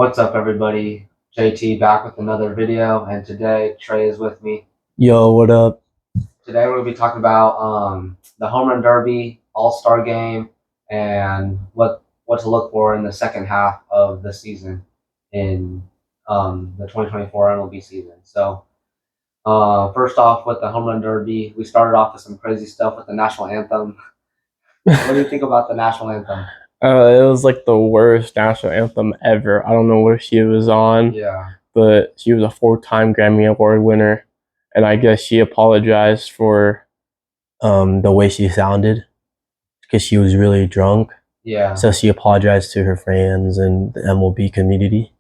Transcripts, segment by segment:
What's up, everybody? JT back with another video, and today Trey is with me. Yo, what up? Today we're going to be talking about the Home Run Derby, All-Star Game, and what to look for in the second half of the season in the 2024 MLB season. So, first off, with the Home Run Derby, we started off with some crazy stuff with the national anthem. What do you think about the national anthem? It was like the worst national anthem ever. I don't know what she was on. Yeah. But she was a 4-time Grammy Award winner, and I guess she apologized for the way she sounded because she was really drunk. Yeah. So she apologized to her fans and the MLB community.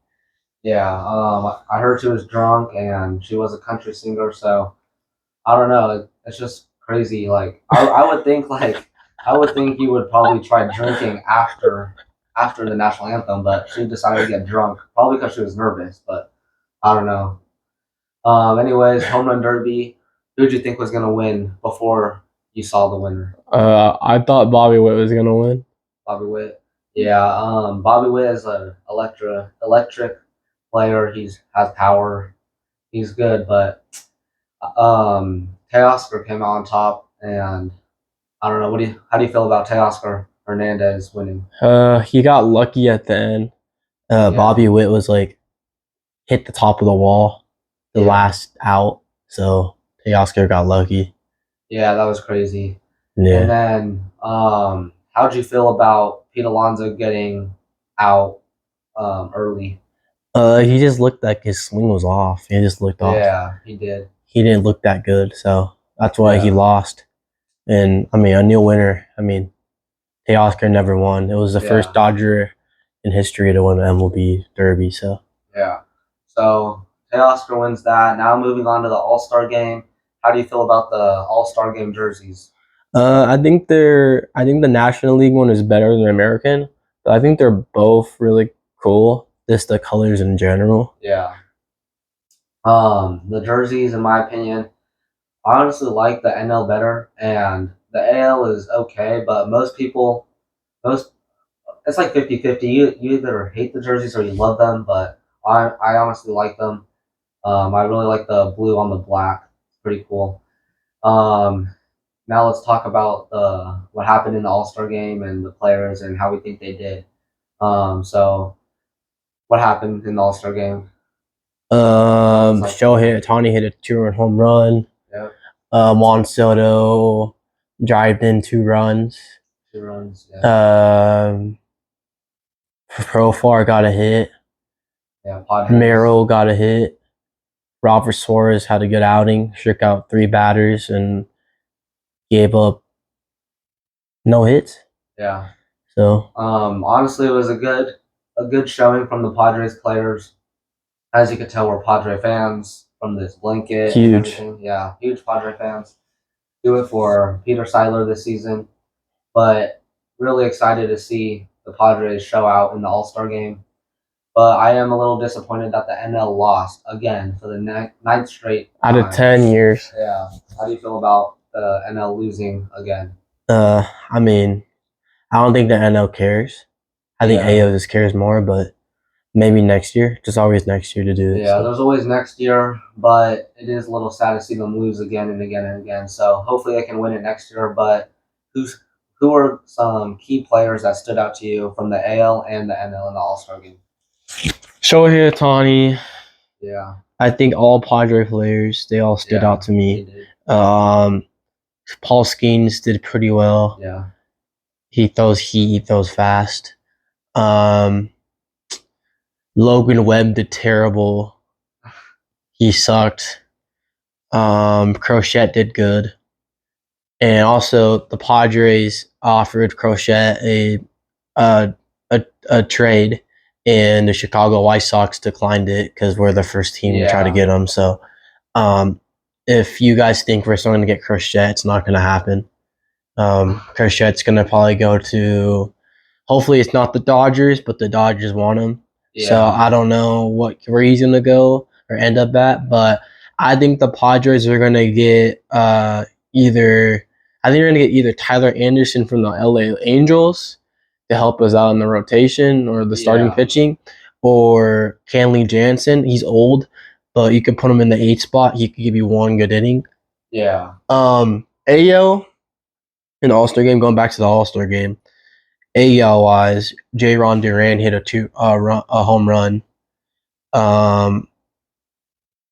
Yeah, I heard she was drunk and she was a country singer, so I don't know. It's just crazy. Like I would think you would probably try drinking after the national anthem, but she decided to get drunk, probably because she was nervous. But I don't know. Anyways, Home Run Derby. Who did you think was gonna win before you saw the winner? I thought Bobby Witt was gonna win. Bobby Witt. Yeah. Bobby Witt is an electric player. Has power. He's good, but Teoscar came out on top, and I don't know. How do you feel about Teoscar Hernandez winning? He got lucky at the end. Yeah. Bobby Witt was like hit the top of the wall, the last out, so Teoscar got lucky. Yeah, that was crazy. Yeah. And then, how'd you feel about Pete Alonso getting out early? He just looked like his swing was off. He just looked off. Yeah, he did. He didn't look that good, so that's why he lost. And I mean, a new winner. I mean, Teoscar never won. It was the first Dodger in history to win the MLB Derby. So yeah. So Teoscar wins that. Now moving on to the All-Star Game. How do you feel about the All-Star Game jerseys? I think the National League one is better than the American, but I think they're both really cool. Just the colors in general. Yeah. The jerseys, in my opinion, I honestly like the NL better, and the AL is okay, but most it's like 50-50. You either hate the jerseys or you love them, but I honestly like them. I really like the blue on the black. It's pretty cool. Now let's talk about what happened in the All-Star game and the players and how we think they did. So what happened in the All-Star game? Shohei Ohtani hit a 2-run home run. Yep. Juan Soto drived in 2 runs. 2 runs. Yeah. Profar got a hit. Yeah. Merrill got a hit. Robert Suarez had a good outing. Struck out 3 batters and gave up no hits. Yeah. So honestly, it was a good showing from the Padres players. As you could tell, we're Padre fans from this blanket. Huge. Yeah, huge Padre fans. Do it for Peter Seidler this season, but really excited to see the Padres show out in the All-Star game. But I am a little disappointed that the NL lost again for the ninth straight out of 10 years. Yeah. How do you feel about the NL losing again? I mean, I don't think the NL cares. I think AO just cares more, but maybe next year. Just always next year to do it. Yeah, so. There's always next year, but it is a little sad to see them lose again and again and again. So hopefully they can win it next year. But who are some key players that stood out to you from the AL and the NL in the All-Star game? Shohei Ohtani. Yeah. I think all Padre players, they all stood out to me. Paul Skeens did pretty well. Yeah. He throws heat, he throws fast. Logan Webb did terrible. He sucked. Crochet did good. And also the Padres offered Crochet a trade, and the Chicago White Sox declined it because we're the first team to try to get him. So if you guys think we're still going to get Crochet, it's not going to happen. Crochet's going to probably go to, hopefully it's not the Dodgers, but the Dodgers want him. Yeah. So I don't know where he's going to go or end up at, but I think the Padres are going to get either Tyler Anderson from the LA Angels to help us out in the rotation or the starting pitching, or Kenley Jansen. He's old, but you could put him in the 8 spot. He could give you one good inning. Yeah. AL in All-Star game, going back to the All-Star game, AL wise, J-Ron Duran hit a home run.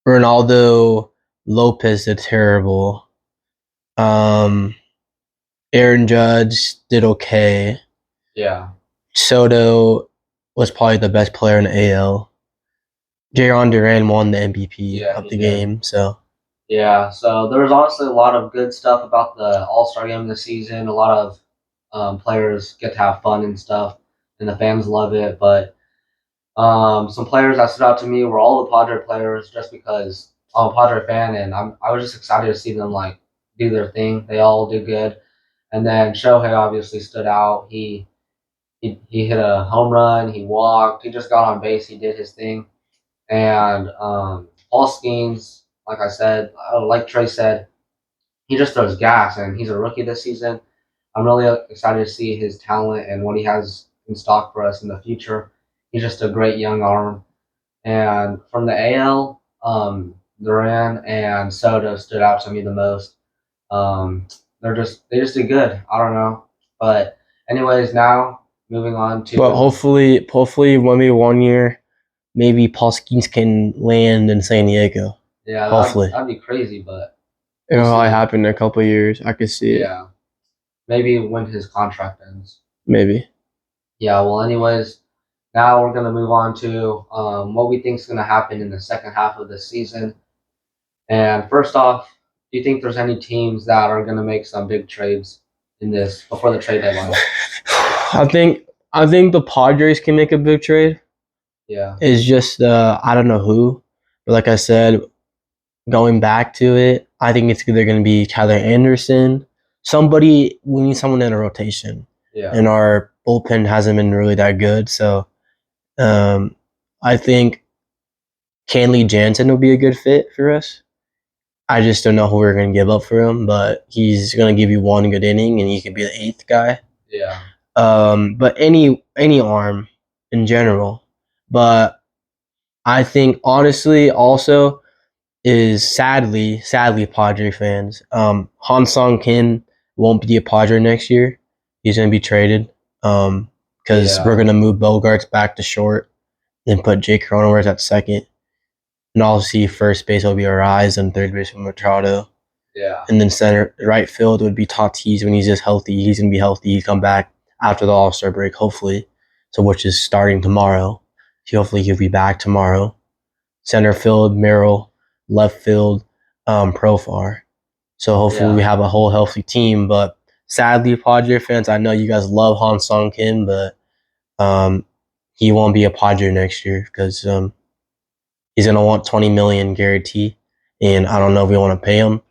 Ronaldo Lopez did terrible. Aaron Judge did okay. Yeah. Soto was probably the best player in the AL. J-Ron Duran won the MVP of the game. So yeah, so there was honestly a lot of good stuff about the All-Star game this season. A lot of players get to have fun and stuff, and the fans love it. But some players that stood out to me were all the Padre players, just because I'm a Padre fan, and I was just excited to see them like do their thing. They all did good, and then Shohei obviously stood out. He hit a home run. He walked. He just got on base. He did his thing. And Paul Skeens, like I said, like Trey said, he just throws gas, and he's a rookie this season. I'm really excited to see his talent and what he has in stock for us in the future. He's just a great young arm. And from the AL, Duran and Soto stood out to me the most. Um, they just did good. I don't know, but anyways, now moving on to. But hopefully, maybe 1 year, maybe Paul Skeens can land in San Diego. Yeah, hopefully that'd be crazy, but it'll probably happen in a couple of years. I could see it. Yeah, maybe when his contract ends. Maybe. Yeah. Well, anyways, now we're gonna move on to what we think is gonna happen in the second half of the season. And first off, do you think there's any teams that are gonna make some big trades in this before the trade deadline? I think the Padres can make a big trade. Yeah. It's just I don't know who, but like I said, going back to it, I think it's either going to be Tyler Anderson. We need someone in a rotation. Yeah. And our bullpen hasn't been really that good, so I think Kenley Jansen will be a good fit for us. I just don't know who we're going to give up for him, but he's going to give you one good inning, and he could be the 8th guy. Yeah. But any arm in general. But I think honestly, also is sadly Padre fans. Han Song Kim won't be a Padre next year. He's going to be traded because we're going to move Bogarts back to short and put Jake Cronenworth at second. And obviously first base will be Arise and third base will be Machado. Yeah. And then right field would be Tatis when he's just healthy. He's going to be healthy. He'll come back after the All-Star break, hopefully. So which is starting tomorrow. Hopefully he'll be back tomorrow. Center field, Merrill. Left field, Profar. So hopefully we have a whole healthy team. But sadly, Padre fans, I know you guys love Han Song Kim, but he won't be a Padre next year because he's gonna want $20 million guarantee, and I don't know if we want to pay him.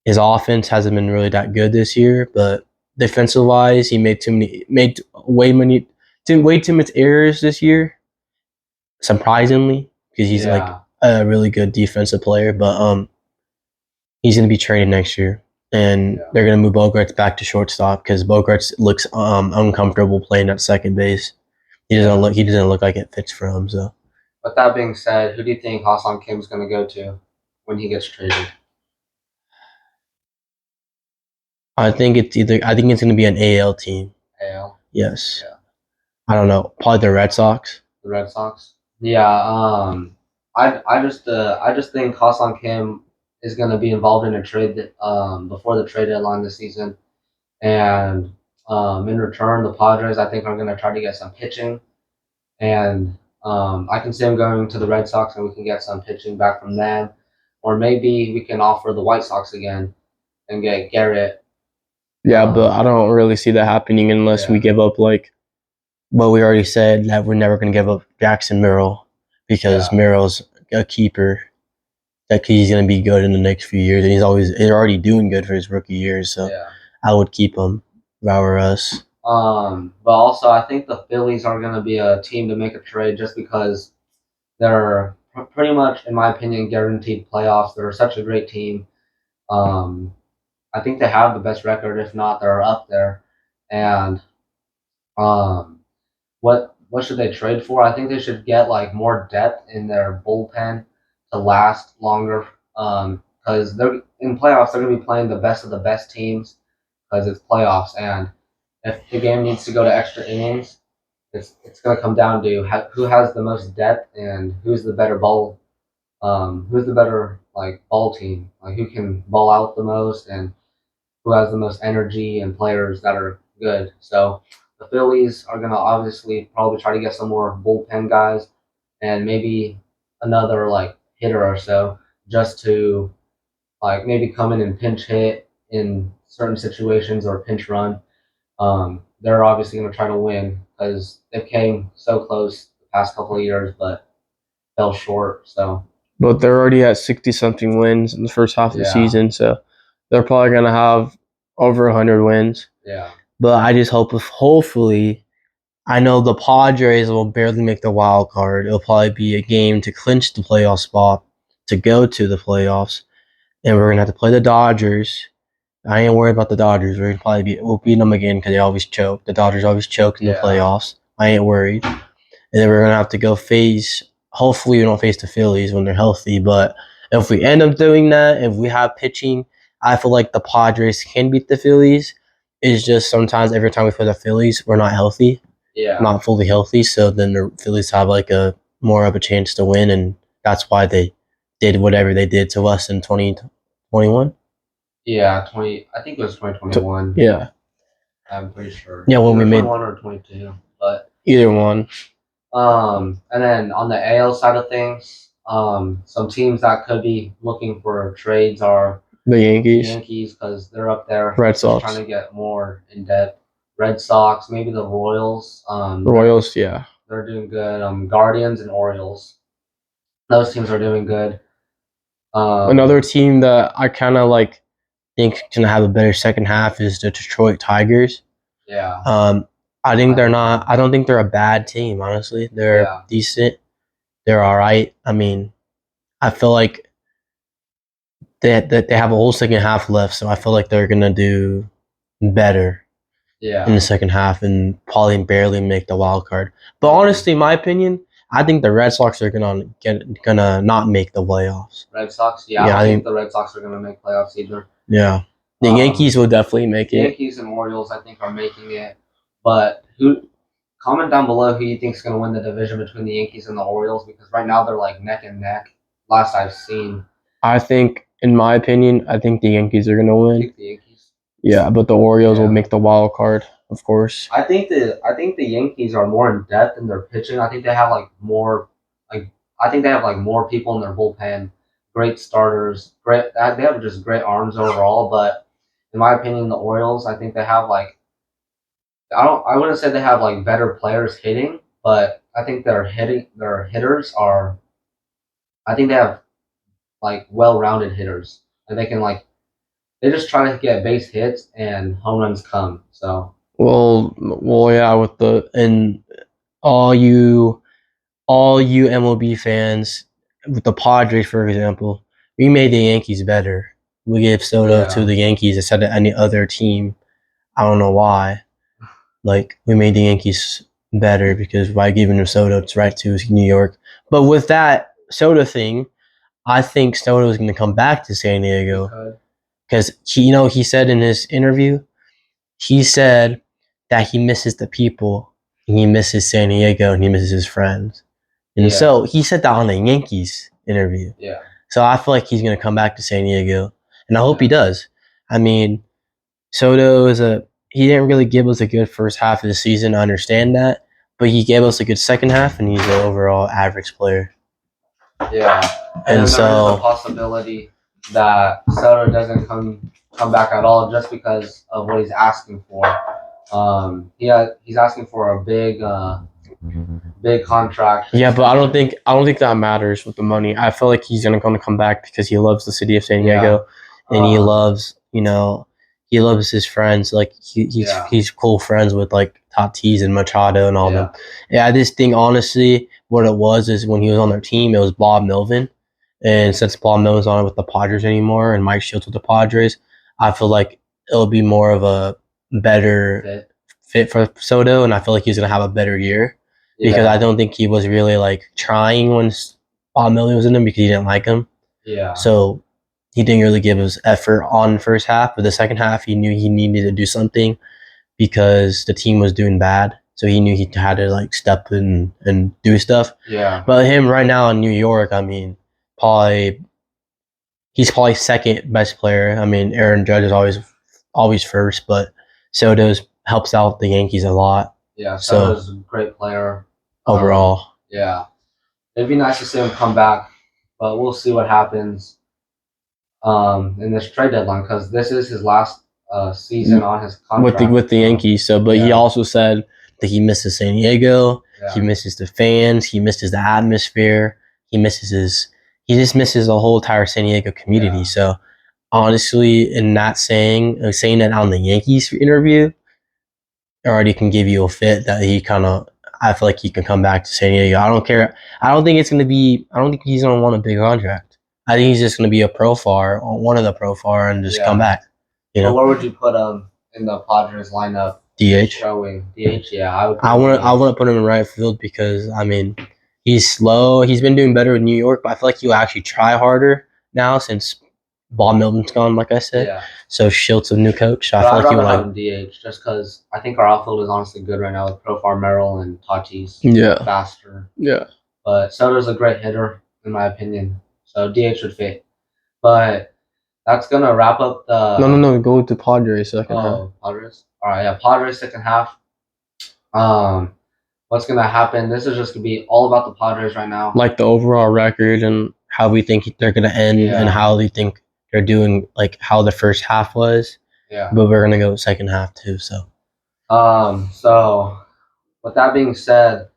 His offense hasn't been really that good this year, but defensive wise, he made way too much errors this year. Surprisingly, because he's like a really good defensive player, but he's going to be traded next year, and they're going to move Bogarts back to shortstop because Bogarts looks uncomfortable playing at second base. He doesn't look like it fits for him. So, with that being said, who do you think Ha-Seong Kim's going to go to when he gets traded? I think it's going to be an AL team. AL. Yes. Yeah. I don't know. Probably the Red Sox. The Red Sox. Yeah. I just think Ha-Seong Kim is going to be involved in a trade before the trade deadline this season, and in return, the Padres I think are going to try to get some pitching, and I can see him going to the Red Sox, and we can get some pitching back from them, or maybe we can offer the White Sox again and get Garrett. Yeah, but I don't really see that happening unless we give up like. Well, we already said that we're never going to give up Jackson Merrill because Merrill's a keeper. That he's going to be good in the next few years, and he's already doing good for his rookie years. So I would keep him if I were us. But also, I think the Phillies are going to be a team to make a trade just because they're pretty much, in my opinion, guaranteed playoffs. They're such a great team. I think they have the best record. If not, they're up there. And what what should they trade for? I think they should get like more depth in their bullpen to last longer. Because they're in playoffs, they're gonna be playing the best of the best teams because it's playoffs, and if the game needs to go to extra innings, it's gonna come down to who has the most depth and who's the better ball. Who's the better like ball team? Like who can ball out the most and who has the most energy and players that are good. So the Phillies are gonna obviously probably try to get some more bullpen guys and maybe another like hitter or so just to like maybe come in and pinch hit in certain situations or pinch run. They're obviously gonna try to win because they came so close the past couple of years but fell short. So But they're already at 60 something wins in the first half of the season, so they're probably gonna have over 100 wins. Yeah. But I just hope, if hopefully, I know the Padres will barely make the wild card. It'll probably be a game to clinch the playoff spot to go to the playoffs, and we're gonna have to play the Dodgers. I ain't worried about the Dodgers. We'll beat them again because they always choke. The Dodgers always choke in the playoffs. I ain't worried. And then we're gonna have to go face. Hopefully, we don't face the Phillies when they're healthy. But if we end up doing that, if we have pitching, I feel like the Padres can beat the Phillies. It's just sometimes every time we play the Phillies, we're not healthy, not fully healthy. So then the Phillies have like a more of a chance to win, and that's why they did whatever they did to us in 2021. Yeah, 20. I think it was 2021. Yeah, I'm pretty sure. yeah. When we made 21 or 22, but either one. and then on the AL side of things, some teams that could be looking for trades are The Yankees. Yankees because they're up there. Red Sox. Trying to get more in depth. Red Sox, maybe the Royals. Royals, yeah. They're doing good. Guardians and Orioles. Those teams are doing good. Another team that I kind of like think gonna have a better second half is the Detroit Tigers. Yeah. I think they're not. I don't think they're a bad team. Honestly, they're decent. They're all right. I mean, I feel like they have a whole second half left, so I feel like they're gonna do better. Yeah. In the second half and probably barely make the wild card. But honestly, in my opinion, I think the Red Sox are gonna not make the playoffs. Red Sox, yeah, I think the Red Sox are gonna make playoffs either. Yeah, the Yankees will definitely make it. Yankees and Orioles, I think, are making it. But comment down below who you think is gonna win the division between the Yankees and the Orioles because right now they're like neck and neck. Last I've seen. I think, in my opinion, I think the Yankees are gonna win. I think the Yankees. Yeah, but the Orioles will make the wild card, of course. I think the Yankees are more in depth in their pitching. I think they have like more more people in their bullpen, great starters, great they have just great arms overall, but in my opinion the Orioles, I think they have like I wouldn't say they have like better players hitting, but I think their hitters are I think they have like well-rounded hitters. And they can like they just try to get base hits and home runs come. So well, yeah. With and all you MLB fans, with the Padres, for example, we made the Yankees better. We gave Soto to the Yankees instead of any other team. I don't know why. Like, we made the Yankees better because by giving them Soto, it's right to New York. But with that Soto thing, I think Soto is going to come back to San Diego because he said in his interview, he said that he misses the people and he misses San Diego and he misses his friends. And so he said that on the Yankees interview. Yeah. So I feel like he's going to come back to San Diego, and I hope he does. I mean, Soto he didn't really give us a good first half of the season. I understand that, but he gave us a good second half, and he's an overall average player. Yeah, and so there is a possibility that Soto doesn't come back at all just because of what he's asking for. He's asking for a big contract. Yeah, but I don't think that matters with the money. I feel like he's gonna come back because he loves the city of San Diego, and he loves he loves his friends. Like he's cool friends with like Tatis and Machado and all them. Yeah, I just think honestly, what it was is when he was on their team, it was Bob Melvin, and since Bob Melvin's not with the Padres anymore, and Mike Shields with the Padres, I feel like it'll be more of a better fit for Soto, and I feel like he's gonna have a better year. because Yeah. I don't think he was really like trying when Bob Miller was in him because he didn't like him. Yeah. So he didn't really give his effort on the first half, but the second half he knew he needed to do something because the team was doing bad. So he knew he had to like step in and do stuff. Yeah. But him right now in New York, I mean, he's probably second best player. I mean, Aaron Judge is always first, but Soto's helps out the Yankees a lot. Yeah, So Soto's a great player. overall, Yeah. It'd be nice to see him come back, but we'll see what happens in this trade deadline because this is his last season on his contract with the Yankees. So, but he also said that he misses San Diego. Yeah. He misses the fans. He misses the atmosphere. He just misses the whole entire San Diego community. Yeah. So, honestly, in that saying that on the Yankees interview, already can give you a fit that he kind of. I feel like he can come back to San Diego. I don't care. I don't think he's gonna want a big contract. I think he's just gonna be a profar, one of the profar, and just come back. You know. But where would you put him in the Padres lineup? DH. Showing DH, yeah, I would. I want to put him in right field because I mean he's slow. He's been doing better with New York, but I feel like he'll actually try harder now since Bob Milton's gone. Like I said, Yeah. So Schilt's a new coach. So I But feel I'd like he would rather like have him DH just because I think our outfield is honestly good right now with Profar, Merrill, and Tatis. Yeah. Faster. Yeah. But Soto's a great hitter in my opinion, so DH would fit. But that's gonna wrap up the. No. Go to Padres second half. Padres. All right, yeah, Padres second half. What's gonna happen? This is just gonna be all about the Padres right now. Like the overall record and how we think they're gonna end and how we think they're doing, like how the first half was. Yeah. But we're gonna go second half too. So. So with that being said,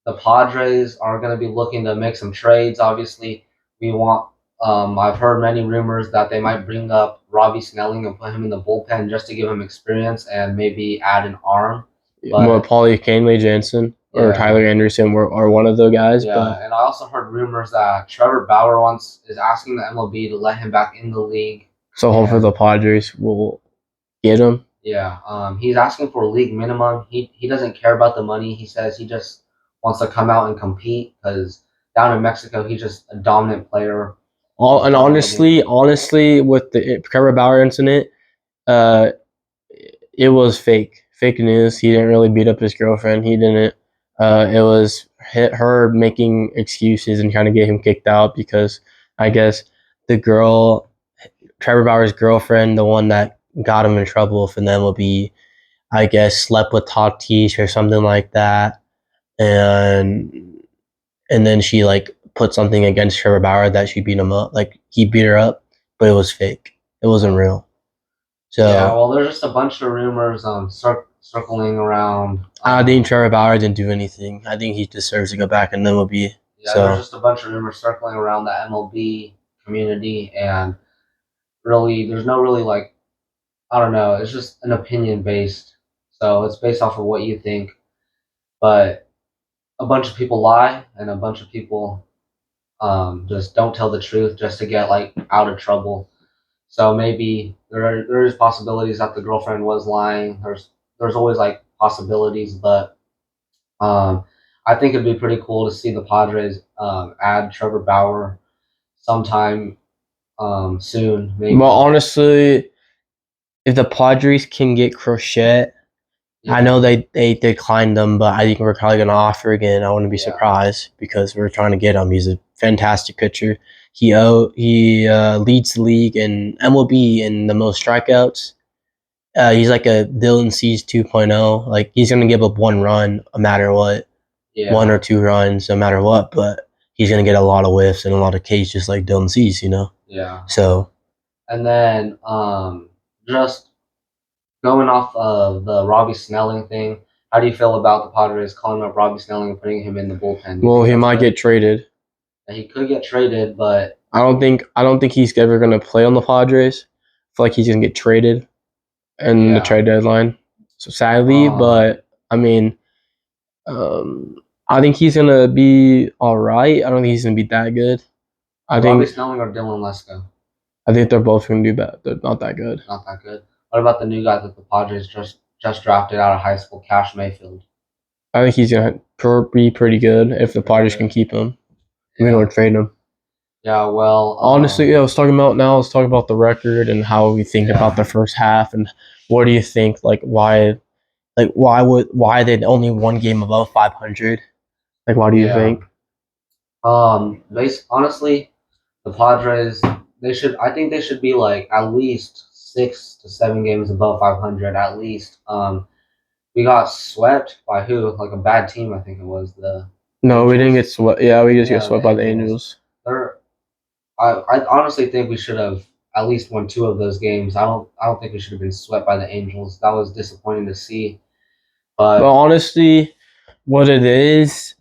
the Padres are going to be looking to make some trades. Obviously, we want. I've heard many rumors that they might bring up Robbie Snelling and put him in the bullpen just to give him experience and maybe add an arm. But Paulie Caneway Jansen or Tyler Anderson are one of the guys. Yeah, but and I also heard rumors that Trevor Bauer is asking the MLB to let him back in the league. So hopefully the Padres will get him. Yeah, he's asking for a league minimum. He doesn't care about the money. He says he just wants to come out and compete because down in Mexico he's just a dominant player. And honestly, with the Trevor Bauer incident, it was fake news. He didn't really beat up his girlfriend. He didn't. It was her making excuses and trying to get him kicked out because I guess the girl, Trevor Bauer's girlfriend, the one that got him in trouble for them will be, I guess, slept with Tatis or something like that, and then she like put something against Trevor Bauer that she beat him up, like he beat her up, but it was fake. It wasn't real. So yeah, well, there's just a bunch of rumors circling around. I think Trevor Bauer didn't do anything. I think he deserves to go back in MLB. Yeah, there's just a bunch of rumors circling around the MLB community, and really, there's no really like, I don't know. It's just an opinion based, so it's based off of what you think. But a bunch of people lie, and a bunch of people just don't tell the truth just to get like out of trouble. So maybe there is possibilities that the girlfriend was lying. There's always like possibilities, but I think it'd be pretty cool to see the Padres add Trevor Bauer sometime soon. Maybe. Well, honestly, if the Padres can get Crochet, I know they declined them, but I think we're probably going to offer again. I wouldn't be surprised because we're trying to get him. He's a fantastic pitcher. He leads the league in MLB in the most strikeouts. He's like a Dylan Cease 2.0. Like he's going to give up one run no matter what, 1 or 2 runs no matter what. But he's going to get a lot of whiffs and a lot of Ks just like Dylan Cease, Yeah. So. And then just going off of the Robbie Snelling thing, how do you feel about the Padres calling up Robbie Snelling and putting him in the bullpen? Well, he might get traded. He could get traded, but I don't think he's ever going to play on the Padres. I feel like he's going to get traded in the trade deadline. So sadly, but I mean, I think he's going to be all right. I don't think he's going to be that good. Robbie Snelling or Dylan Lesko? I think they're both going to do bad. They're not that good. Not that good. What about the new guy that the Padres just drafted out of high school, Cash Mayfield? I think he's gonna be pretty good if the Padres can keep him. We don't trade him. Yeah, well, Honestly, yeah, let's talk about the record and how we think about the first half and what do you think? Why they only one game above 500? Why do you think? Honestly, the Padres, I think they should be like at least 6 to 7 games above 500 at least. We got swept by who? Like a bad team, I think it was the No, we didn't Angels. get swept. Yeah, we just get Yeah, swept the by the Angels. Angels. I honestly think we should have at least won 2 of those games. I don't think we should have been swept by the Angels. That was disappointing to see. But But honestly, what it is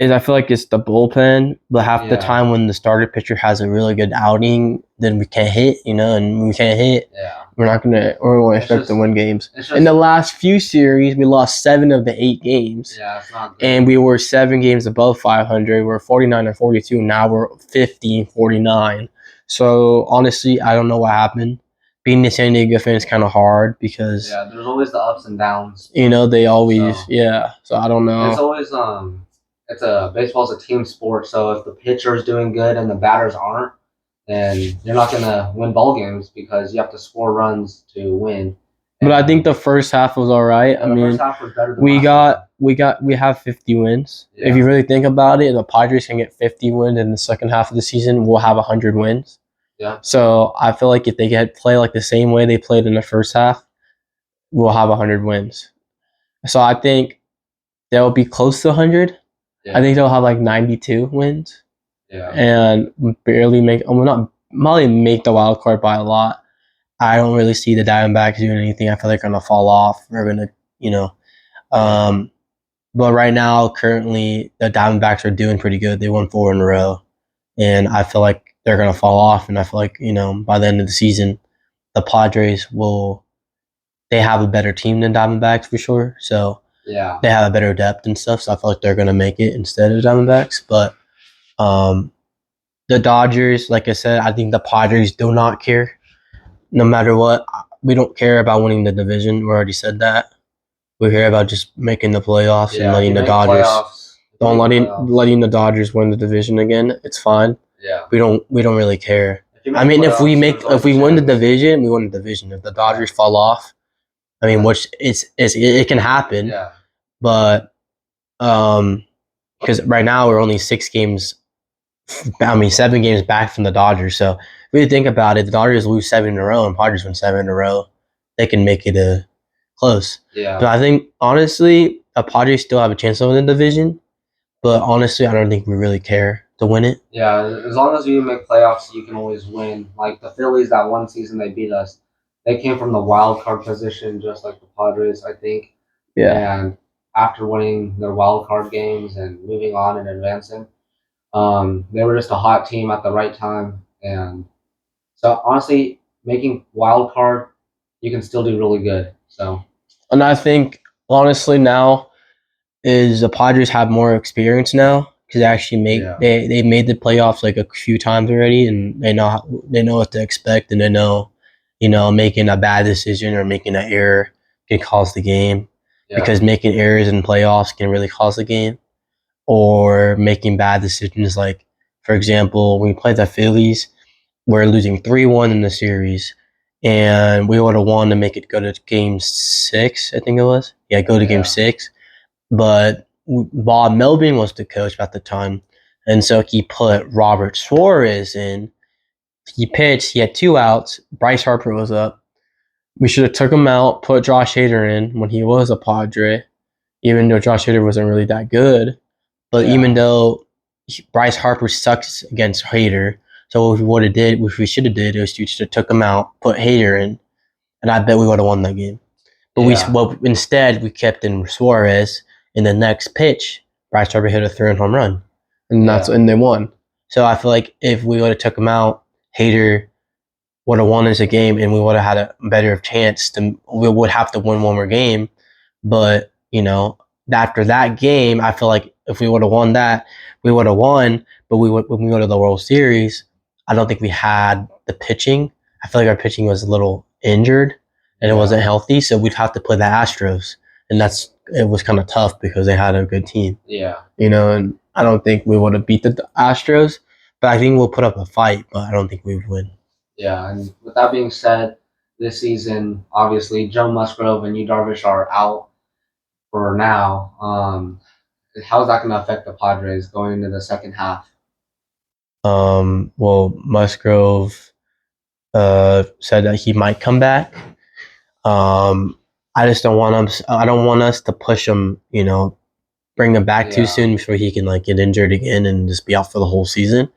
I feel like it's the bullpen. But half the time when the starter pitcher has a really good outing, then we can't hit, and we can't hit. Yeah. We're not gonna expect to win games. In the last few series, we lost 7 of the 8 games. Yeah, it's not good. And we were 7 games above 500. We're 49 or 42. Now we're 50 and 49. So honestly, I don't know what happened. Being a San Diego fan is kind of hard because there's always the ups and downs. they always So I don't know. It's always baseball's a team sport. So if the pitcher's doing good and the batters aren't, then you're not gonna win ball games because you have to score runs to win. But I think the first half was all right. I mean, first half was better than we have 50 wins. Yeah. If you really think about it, the Padres can get 50 wins in the second half of the season. We'll have 100 wins. Yeah. So I feel like if they play like the same way they played in the first half, we'll have 100 wins. So I think they'll be close to 100. Yeah. I think they'll have like 92 wins. Yeah. And barely make. Well, not probably make the wild card by a lot. I don't really see the Diamondbacks doing anything. I feel like they're gonna fall off. They're gonna, But right now, currently, the Diamondbacks are doing pretty good. They won 4 in a row, and I feel like they're gonna fall off. And I feel like by the end of the season, the Padres will. They have a better team than Diamondbacks for sure. So yeah, they have a better depth and stuff. So I feel like they're gonna make it instead of Diamondbacks. But the Dodgers, like I said, I think the Padres do not care. No matter what, we don't care about winning the division. We already said that. We're here about just making the playoffs and letting the Dodgers. Letting the Dodgers win the division again. It's fine. Yeah. We don't really care. I mean, if we win the division, we win the division. If the Dodgers fall off, I mean, which it can happen. Yeah. But because right now we're only 7 games back from the Dodgers. So if you think about it, the Dodgers lose 7 in a row and Padres win 7 in a row. They can make it close. Yeah. But I think honestly, the Padres still have a chance to win the division. But honestly, I don't think we really care to win it. Yeah, as long as you make playoffs, you can always win. Like the Phillies, that one season they beat us, they came from the wild card position, just like the Padres, I think. Yeah. And after winning their wild card games and moving on and advancing, they were just a hot team at the right time. And so honestly, making wild card, you can still do really good. So. And I think honestly now is the Padres have more experience now because they actually they made the playoffs like a few times already, and they know what to expect, and they know making a bad decision or making an error can cause the game because making errors in playoffs can really cause the game, or making bad decisions like, for example, when we played the Phillies, we're losing 3-1 in the series, and we would have won to make it go to Game 6, I think it was. Yeah, go to Game 6. But Bob Melvin was the coach at the time, and so he put Robert Suarez in. He pitched. He had 2 outs. Bryce Harper was up. We should have took him out, put Josh Hader in when he was a Padre, even though Josh Hader wasn't really that good. But even though Bryce Harper sucks against Hader, so what we should have did, is we should have took him out, put Hader in, and I bet we would have won that game. But instead we kept in Suarez. In the next pitch, Bryce Harper hit a 3-run home run, and they won. So I feel like if we would have took him out, Hader would have won us a game, and we would have had a better chance we would have to win one more game. But after that game, I feel like if we would have won that, we would have won. But when we go to the World Series, I don't think we had the pitching. I feel like our pitching was a little injured and it wasn't healthy, so we'd have to play the Astros, and that's it was kind of tough because they had a good team. Yeah. And I don't think we would have beat the Astros, but I think we'll put up a fight, but I don't think we would win. Yeah, and with that being said, this season, obviously, Joe Musgrove and Yu Darvish are out for now. How's that going to affect the Padres going into the second half? Well, Musgrove said that he might come back. I just don't want him. I don't want us to push him. Bring him back too soon before he can get injured again and just be out for the whole season.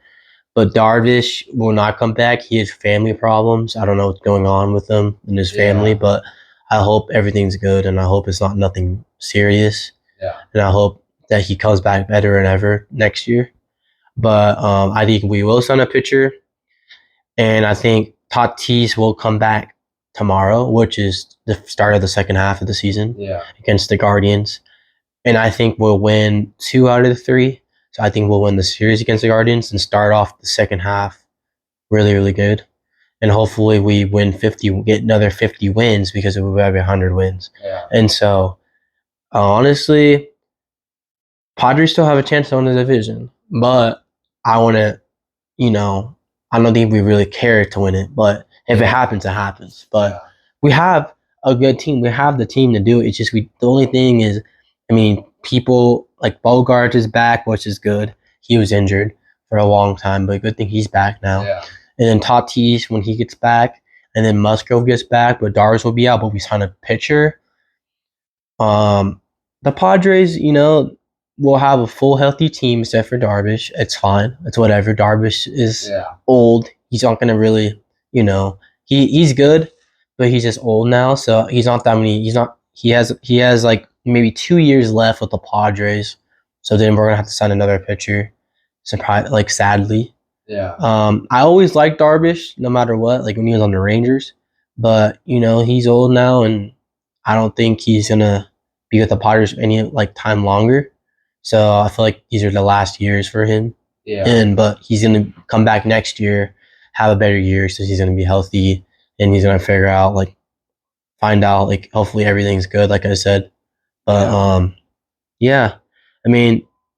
But Darvish will not come back. He has family problems. I don't know what's going on with him and his family, but I hope everything's good, and I hope it's not nothing serious. Yeah. And I hope that he comes back better than ever next year. But I think we will sign a pitcher, and I think Tatis will come back tomorrow, which is the start of the second half of the season against the Guardians. And I think we'll win 2 out of the 3. So I think we'll win the series against the Guardians and start off the second half really, really good. And hopefully we win 50, get another 50 wins because we have 100 wins. Yeah. And so, honestly, Padres still have a chance to win the division. But I want to, I don't think we really care to win it. But if it happens, it happens. But we have a good team. We have the team to do it. It's just the only thing is, people like Bogart is back, which is good. He was injured for a long time, but good thing he's back now. Yeah. And then Tatis, when he gets back, and then Musgrove gets back, but Darvish will be out, but we sign a pitcher. The Padres, will have a full healthy team except for Darvish. It's fine. It's whatever. Darvish is old. He's not gonna really, he's good, but he's just old now. So he's not that many. He has like maybe 2 years left with the Padres. So then we're gonna have to sign another pitcher. Sadly. Yeah. I always liked Darvish, no matter what. Like when he was on the Rangers, but he's old now, and I don't think he's gonna be with the Padres any time longer. So I feel like these are the last years for him. Yeah. But he's gonna come back next year, have a better year, so he's gonna be healthy, and he's gonna find out hopefully everything's good, like I said. But yeah.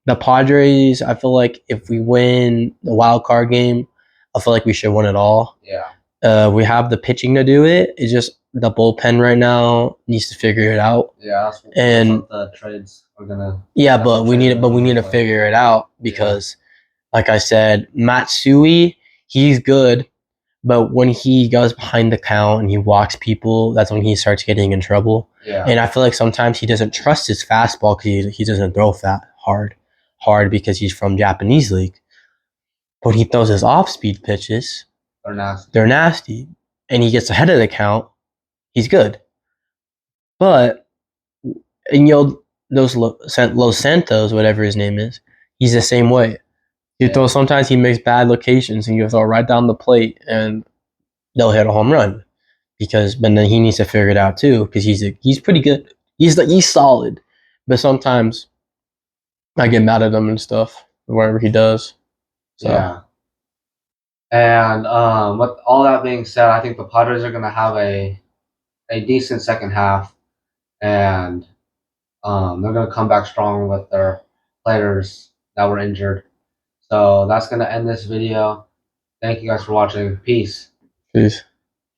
The Padres, I feel like if we win the wild card game, I feel like we should win it all. Yeah. We have the pitching to do it. It's just the bullpen right now needs to figure it out. Yeah, that's what the trades are gonna. Yeah, but we need to figure it out because, like I said, Matsui, he's good, but when he goes behind the count and he walks people, that's when he starts getting in trouble. Yeah. And I feel like sometimes he doesn't trust his fastball because he doesn't throw hard because he's from Japanese league. When he throws his off-speed pitches, they're nasty. And he gets ahead of the count, he's good. But, those Los Santos, whatever his name is, he's the same way. Sometimes he makes bad locations and you throw right down the plate and they'll hit a home run. But then he needs to figure it out too because he's pretty good. He's solid. But sometimes I get mad at him and stuff, whatever he does. So. Yeah. And with all that being said, I think the Padres are going to have a decent second half, and they're going to come back strong with their players that were injured. So that's going to end this video. Thank you guys for watching. Peace. Peace.